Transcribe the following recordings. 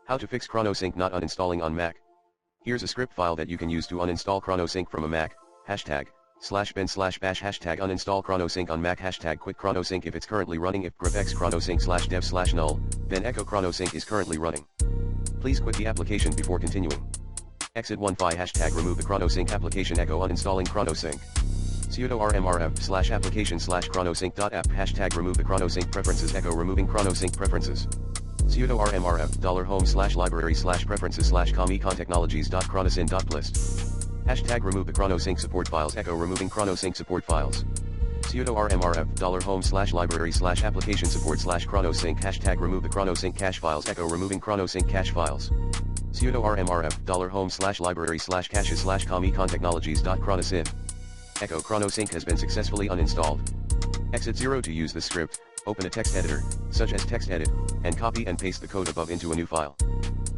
How to fix ChronoSync not uninstalling on Mac. Here's a script file that you can use to uninstall ChronoSync from a Mac. #bin/bash #uninstall ChronoSync on Mac #quit ChronoSync if it's currently running. If grep x ChronoSync /dev/null, then echo ChronoSync is currently running. Please quit the application before continuing. Exit 1fi #remove the ChronoSync application echo uninstalling ChronoSync. Sudo rmrf/application/chronosync.app #remove the ChronoSync preferences echo removing ChronoSync preferences. Sudo rmrf $home/library/preferences/com.econtechnologies.chronosync.plist. #remove the ChronoSync support files echo removing ChronoSync support files. Sudo rmrf $home/library/application support/chronosync #remove the ChronoSync cache files echo removing ChronoSync cache files. Sudo rmrf $home/library/caches/com.econtechnologies.chronosync. Echo ChronoSync has been successfully uninstalled. Exit 0 to use this script. Open a text editor, such as TextEdit, and copy and paste the code above into a new file.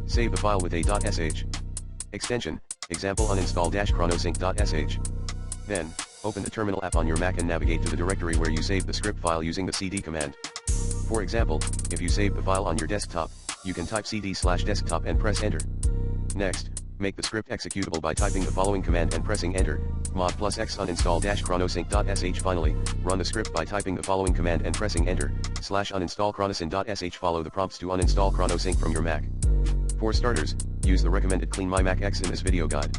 Save the file with a .sh extension, example uninstall-chronosync.sh. Then, open the terminal app on your Mac and navigate to the directory where you saved the script file using the cd command. For example, if you save the file on your desktop, you can type cd/desktop and press enter. Next, make the script executable by typing the following command and pressing enter, mod +x uninstall-chronosync.sh. Finally, run the script by typing the following command and pressing enter, /uninstall chronosync.sh. Follow the prompts to uninstall ChronoSync from your Mac. For starters, use the recommended Clean My Mac X in this video guide.